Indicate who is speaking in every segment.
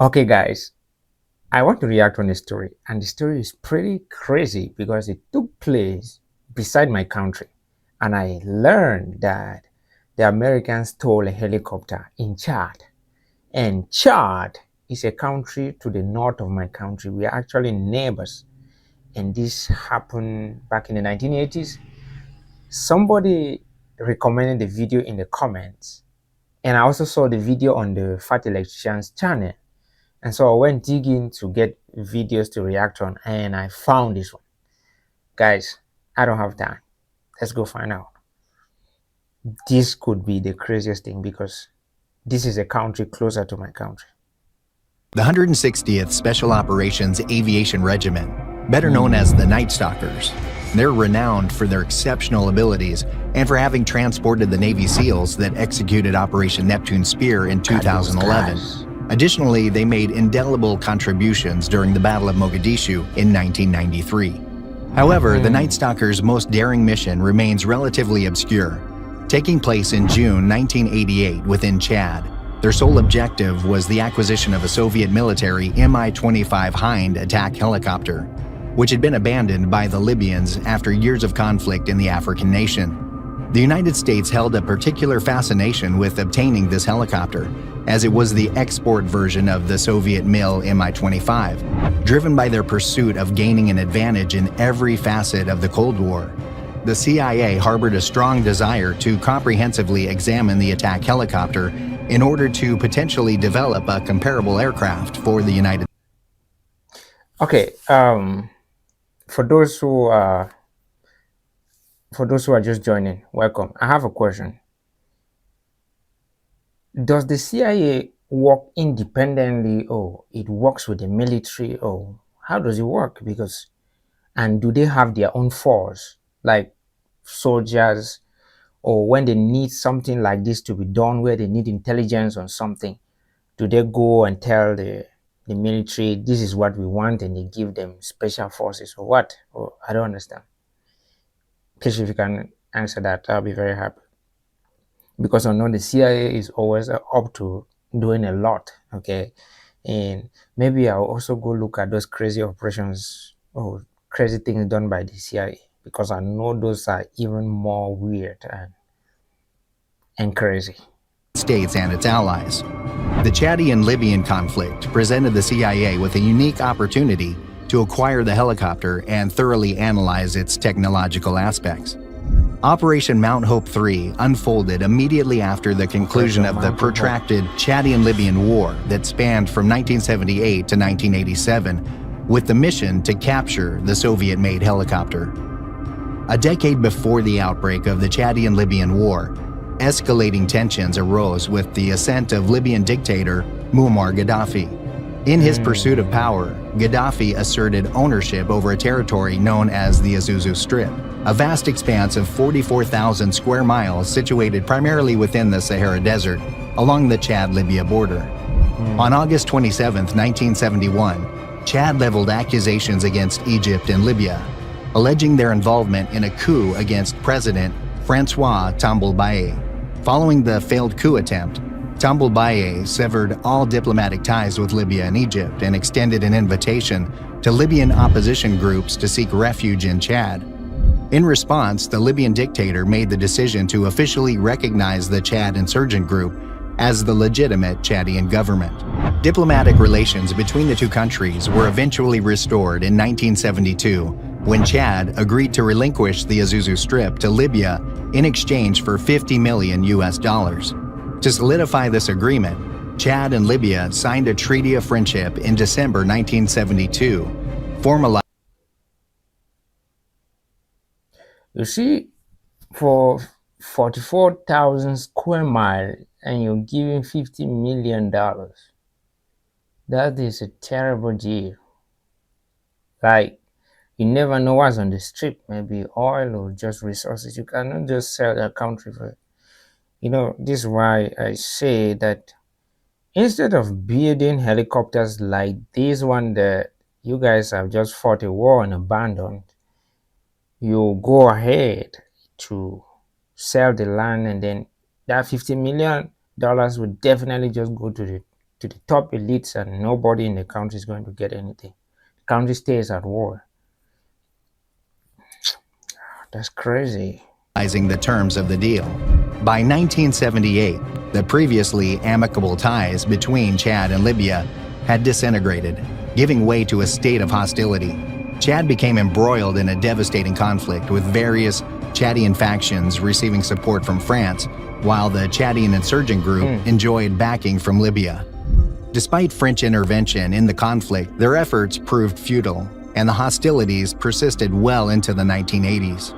Speaker 1: Okay, guys, I want to react on a story, and the story is pretty crazy because it took place beside my country, and I learned that the Americans stole a helicopter in Chad, and Chad is a country to the north of my country. We are actually neighbors, and this happened back in the 1980s. Somebody recommended the video in the comments, and I also saw the video on the Fat Electrician's channel. And so I went digging to get videos to react on, and I found this one. Guys, I don't have time. Let's go find out. This could be the craziest thing because this is a country closer to my country.
Speaker 2: The 160th Special Operations Aviation Regiment, better known as the Night Stalkers. They're renowned for their exceptional abilities and for having transported the Navy SEALs that executed Operation Neptune Spear in 2011. Additionally, they made indelible contributions during the Battle of Mogadishu in 1993. However, the Night Stalkers' most daring mission remains relatively obscure. Taking place in June 1988 within Chad, their sole objective was the acquisition of a Soviet military Mi-25 Hind attack helicopter, which had been abandoned by the Libyans after years of conflict in the African nation. The United States held a particular fascination with obtaining this helicopter, as it was the export version of the Soviet MiL Mi-25, driven by their pursuit of gaining an advantage in every facet of the Cold War. The CIA harbored a strong desire to comprehensively examine the attack helicopter in order to potentially develop a comparable aircraft for the United States.
Speaker 1: Okay, for those who are just joining, welcome. I have a question. Does the CIA work independently, or it works with the military, or how does it work? And do they have their own force, like soldiers, or when they need something like this to be done, where they need intelligence on something, do they go and tell the military this is what we want, and they give them special forces, or what? Or I don't understand. Please, if you can answer that, I'll be very happy. Because I know the CIA is always up to doing a lot, okay? And maybe I'll also go look at those crazy operations or crazy things done by the CIA, because I know those are even more weird and crazy.
Speaker 2: States and its allies. The Chadian Libyan conflict presented the CIA with a unique opportunity to acquire the helicopter and thoroughly analyze its technological aspects. Operation Mount Hope III unfolded immediately after the conclusion of the protracted Chadian-Libyan War that spanned from 1978 to 1987, with the mission to capture the Soviet-made helicopter. A decade before the outbreak of the Chadian-Libyan War, escalating tensions arose with the ascent of Libyan dictator Muammar Gaddafi. In his pursuit of power, Gaddafi asserted ownership over a territory known as the Azuzu Strip, a vast expanse of 44,000 square miles situated primarily within the Sahara Desert along the Chad-Libya border. On August 27, 1971, Chad leveled accusations against Egypt and Libya, alleging their involvement in a coup against President Francois Tambolbaye. Following the failed coup attempt, Tambolbaye severed all diplomatic ties with Libya and Egypt and extended an invitation to Libyan opposition groups to seek refuge in Chad. In response, the Libyan dictator made the decision to officially recognize the Chad insurgent group as the legitimate Chadian government. Diplomatic relations between the two countries were eventually restored in 1972 when Chad agreed to relinquish the Azuzu Strip to Libya in exchange for $50 million. To solidify this agreement, Chad and Libya signed a treaty of friendship in December 1972, formalizing.
Speaker 1: You see, for 44,000 square miles and you're giving $50 million, that is a terrible deal. Like, you never know what's on the strip, maybe oil or just resources. You cannot just sell a country for it. This is why I say that instead of building helicopters like this one that you guys have just fought a war and abandoned, you go ahead to sell the land, and then that $50 million would definitely just go to the to the top elites, and nobody in the country is going to get anything. The country stays at war. That's crazy.
Speaker 2: The terms of the deal. By 1978, the previously amicable ties between Chad and Libya had disintegrated, giving way to a state of hostility. Chad became embroiled in a devastating conflict, with various Chadian factions receiving support from France, while the Chadian insurgent group enjoyed backing from Libya. Despite French intervention in the conflict, their efforts proved futile, and the hostilities persisted well into the 1980s.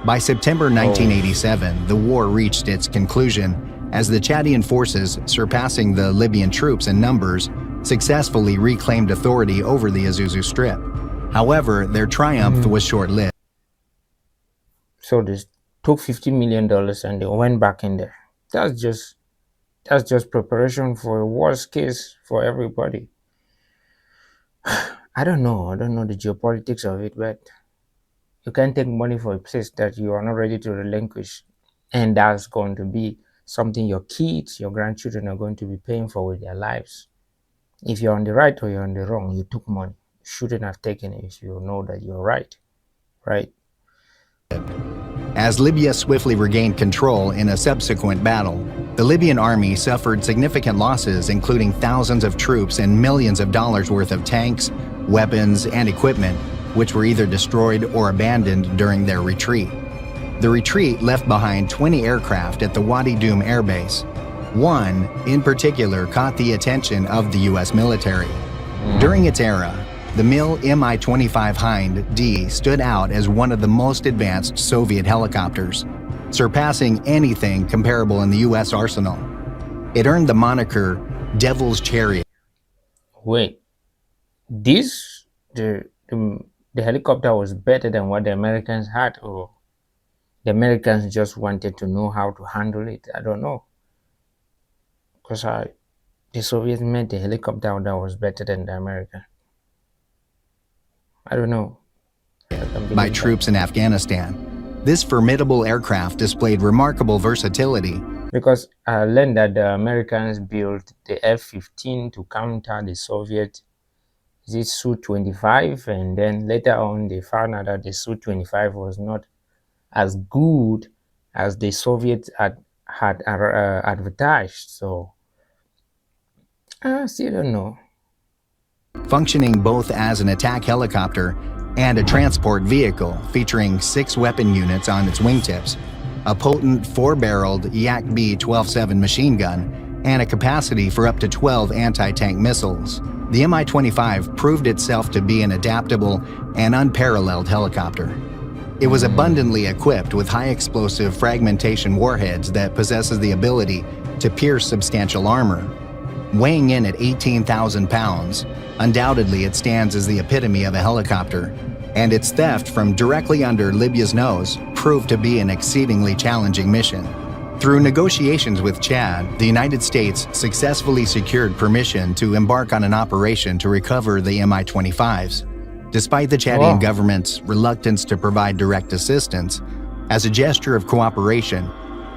Speaker 2: By September 1987, the war reached its conclusion as the Chadian forces, surpassing the Libyan troops in numbers, successfully reclaimed authority over the Azuzu Strip. However, their triumph was short-lived.
Speaker 1: So they took $50 million and they went back in there. That's just preparation for a worst case for everybody. I don't know the geopolitics of it, but you can't take money for a place that you are not ready to relinquish, and that's going to be something your kids, your grandchildren are going to be paying for with their lives. If you're on the right or you're on the wrong, you took money. You shouldn't have taken it if you know that you're right.
Speaker 2: As Libya swiftly regained control in a subsequent battle, the Libyan army suffered significant losses, including thousands of troops and millions of dollars worth of tanks, weapons, and equipment, which were either destroyed or abandoned during their retreat. The retreat left behind 20 aircraft at the Wadi Dum Air Base. One, in particular, caught the attention of the U.S. military. During its era, the Mi-25 Hind D stood out as one of the most advanced Soviet helicopters, surpassing anything comparable in the U.S. arsenal. It earned the moniker Devil's Chariot.
Speaker 1: Wait, the helicopter was better than what the Americans had, or the Americans just wanted to know how to handle it? I don't know. Because the Soviets made the helicopter that was better than the American. I don't know.
Speaker 2: By troops in Afghanistan. This formidable aircraft displayed remarkable versatility.
Speaker 1: Because I learned that the Americans built the F-15 to counter the Soviet Su-25, and then later on they found out that the Su-25 was not as good as the Soviets had advertised. So I still don't know.
Speaker 2: Functioning both as an attack helicopter and a transport vehicle, featuring 6 weapon units on its wingtips, a potent 4-barreled Yak B-12-7 machine gun, and a capacity for up to 12 anti-tank missiles. The Mi-25 proved itself to be an adaptable and unparalleled helicopter. It was abundantly equipped with high-explosive fragmentation warheads that possesses the ability to pierce substantial armor. Weighing in at 18,000 pounds, undoubtedly it stands as the epitome of a helicopter, and its theft from directly under Libya's nose proved to be an exceedingly challenging mission. Through negotiations with Chad, the United States successfully secured permission to embark on an operation to recover the Mi-25s. Despite the Chadian government's reluctance to provide direct assistance, as a gesture of cooperation,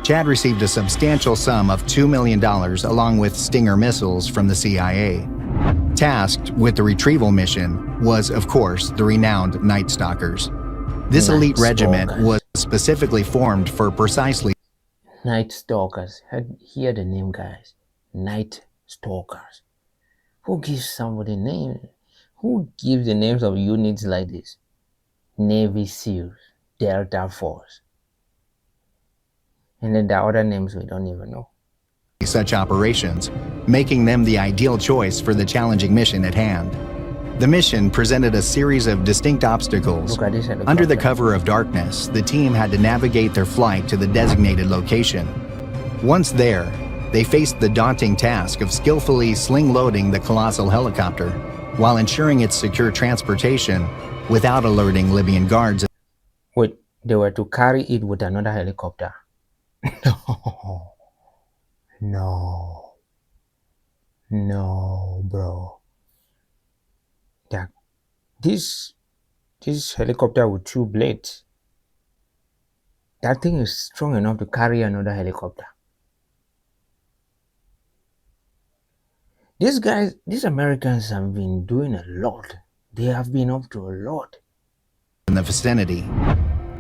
Speaker 2: Chad received a substantial sum of $2 million along with Stinger missiles from the CIA. Tasked with the retrieval mission was, of course, the renowned Night Stalkers. This elite regiment was specifically formed for precisely
Speaker 1: Night Stalkers. Hear the name, guys. Night Stalkers. Who gives somebody name? Who gives the names of units like this? Navy SEALs, Delta Force. And then the other names we don't even know.
Speaker 2: Such operations, making them the ideal choice for the challenging mission at hand. The mission presented a series of distinct obstacles. Under the cover of darkness, the team had to navigate their flight to the designated location. Once there, they faced the daunting task of skillfully sling-loading the colossal helicopter while ensuring its secure transportation without alerting Libyan guards.
Speaker 1: Wait, they were to carry it with another helicopter? No, bro. Yeah, this helicopter with 2 blades, that thing is strong enough to carry another helicopter. These guys, these Americans have been doing a lot. They have been up to a lot.
Speaker 2: In the vicinity.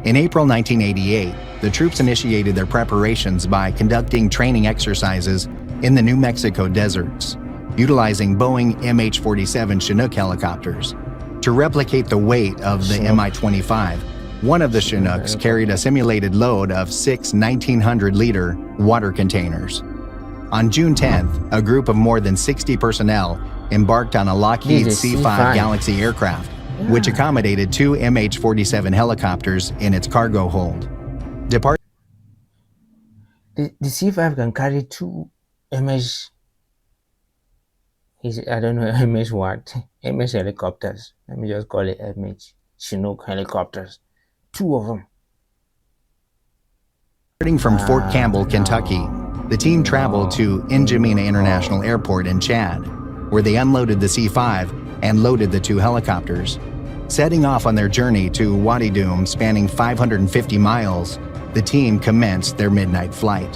Speaker 2: In April 1988, the troops initiated their preparations by conducting training exercises in the New Mexico deserts, utilizing Boeing MH-47 Chinook helicopters. To replicate the weight of the Mi-25, one of the Chinooks carried a simulated load of 6 1,900-liter water containers. On June 10th, a group of more than 60 personnel embarked on a Lockheed C-5 Galaxy aircraft, which accommodated 2 MH-47 helicopters in its cargo hold.
Speaker 1: The C5 can carry 2 MS. I don't know MS what. MS helicopters. Let me just call it MS Chinook helicopters. 2 of them.
Speaker 2: Starting from Fort Campbell, Kentucky, the team traveled to N'Djamena International Airport in Chad, where they unloaded the C-5 and loaded the 2 helicopters. Setting off on their journey to Wadi Dum, spanning 550 miles, the team commenced their midnight flight.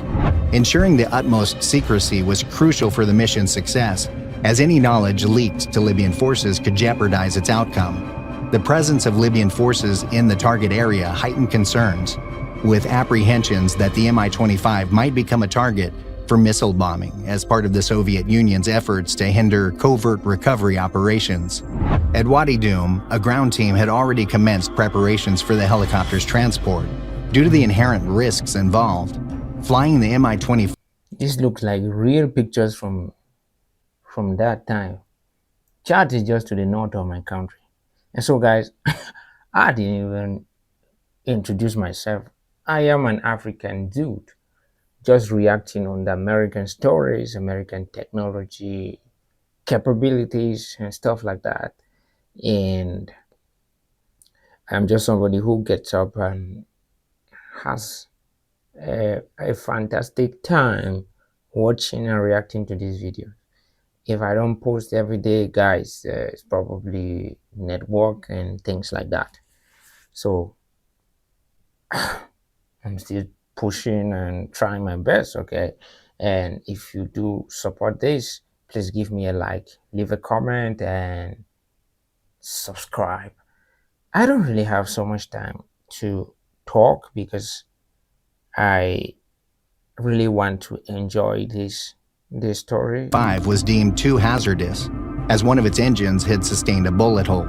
Speaker 2: Ensuring the utmost secrecy was crucial for the mission's success, as any knowledge leaked to Libyan forces could jeopardize its outcome. The presence of Libyan forces in the target area heightened concerns, with apprehensions that the Mi-25 might become a target for missile bombing as part of the Soviet Union's efforts to hinder covert recovery operations. At Wadi Dum, a ground team had already commenced preparations for the helicopter's transport. Due to the inherent risks involved, flying the Mi-25...
Speaker 1: This looks like real pictures from that time. Chad is just to the north of my country. And so guys, I didn't even introduce myself. I am an African dude, just reacting on the American stories, American technology, capabilities, and stuff like that. And I'm just somebody who gets up and has a fantastic time watching and reacting to these videos. If I don't post every day, guys, it's probably network and things like that. So I'm still pushing and trying my best, okay? And if you do support this, please give me a like, leave a comment, and subscribe. I don't really have so much time to talk because I really want to enjoy this story.
Speaker 2: 5 was deemed too hazardous, as one of its engines had sustained a bullet hole.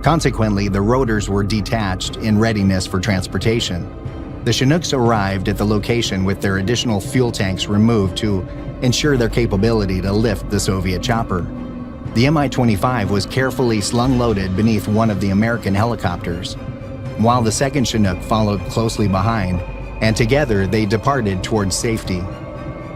Speaker 2: Consequently, the rotors were detached in readiness for transportation. The Chinooks arrived at the location with their additional fuel tanks removed to ensure their capability to lift the Soviet chopper. The Mi-25 was carefully slung-loaded beneath one of the American helicopters, while the second Chinook followed closely behind, and together they departed towards safety.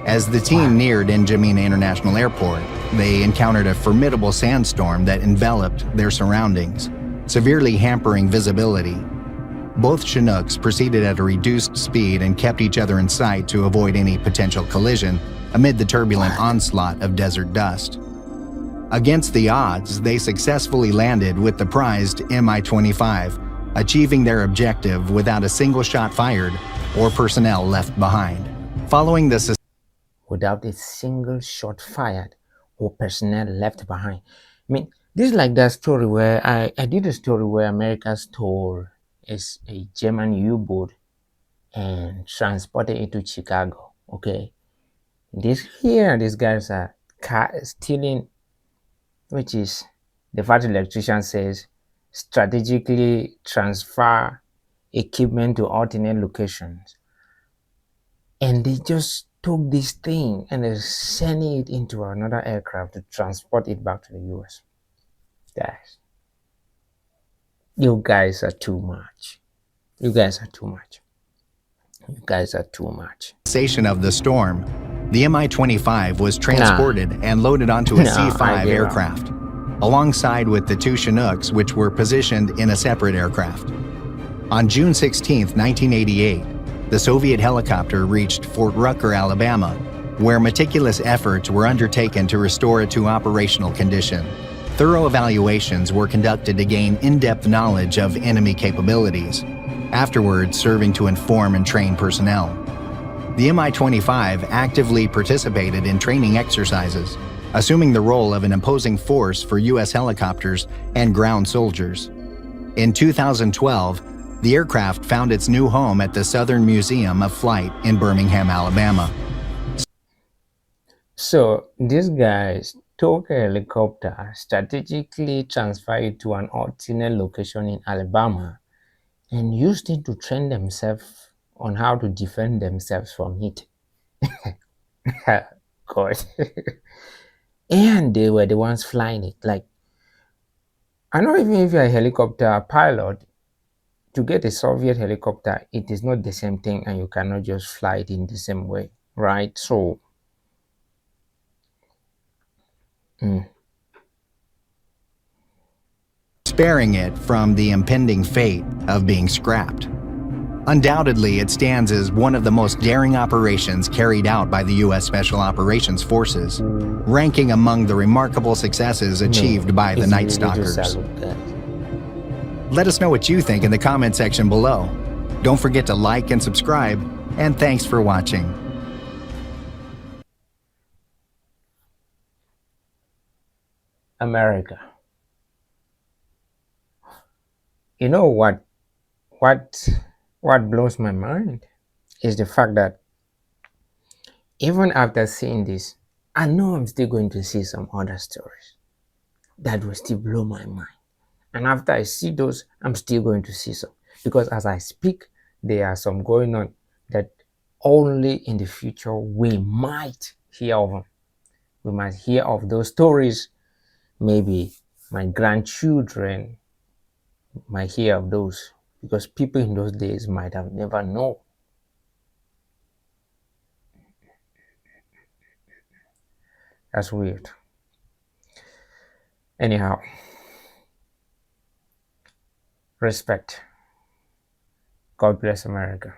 Speaker 2: As the team neared N'Djamena International Airport, they encountered a formidable sandstorm that enveloped their surroundings, severely hampering visibility. Both Chinooks proceeded at a reduced speed and kept each other in sight to avoid any potential collision amid the turbulent onslaught of desert dust. Against the odds, they successfully landed with the prized Mi-25, achieving their objective without a single shot fired or personnel left behind. Following the
Speaker 1: without a single shot fired or personnel left behind. I mean, this is like that story where I did a story where America stole a German U-boat and transported it to Chicago, okay? These guys are stealing, which is, the factory electrician says, strategically transfer equipment to alternate locations. And they just took this thing and they sent it into another aircraft to transport it back to the US. Guys, you guys are too much. You guys are too much. You guys are too much.
Speaker 2: Cessation of the storm, the Mi-25 was transported and loaded onto a C-5 aircraft, alongside with the 2 Chinooks, which were positioned in a separate aircraft. On June 16, 1988, the Soviet helicopter reached Fort Rucker, Alabama, where meticulous efforts were undertaken to restore it to operational condition. Thorough evaluations were conducted to gain in-depth knowledge of enemy capabilities, afterwards serving to inform and train personnel. The Mi-25 actively participated in training exercises, assuming the role of an imposing force for U.S. helicopters and ground soldiers. In 2012, the aircraft found its new home at the Southern Museum of Flight in Birmingham, Alabama.
Speaker 1: So these guys took a helicopter, strategically transferred it to an alternate location in Alabama, and used it to train themselves on how to defend themselves from it. God. And they were the ones flying it. Like, I know even if you're a helicopter pilot, to get a Soviet helicopter, it is not the same thing, and you cannot just fly it in the same way, right? So,
Speaker 2: sparing it from the impending fate of being scrapped. Undoubtedly, it stands as one of the most daring operations carried out by the U.S. Special Operations Forces, ranking among the remarkable successes achieved by the
Speaker 1: it's
Speaker 2: Night
Speaker 1: really to
Speaker 2: Stalkers.
Speaker 1: salute, guys.
Speaker 2: Let us know what you think in the comment section below. Don't forget to like and subscribe, and thanks for watching.
Speaker 1: America. You know what what blows my mind is the fact that even after seeing this, I know I'm still going to see some other stories that will still blow my mind. And after I see those, I'm still going to see some. Because as I speak, there are some going on that only in the future we might hear of them. We might hear of those stories. Maybe my grandchildren might hear of those, because people in those days might have never known. That's weird. Anyhow, respect. God bless America.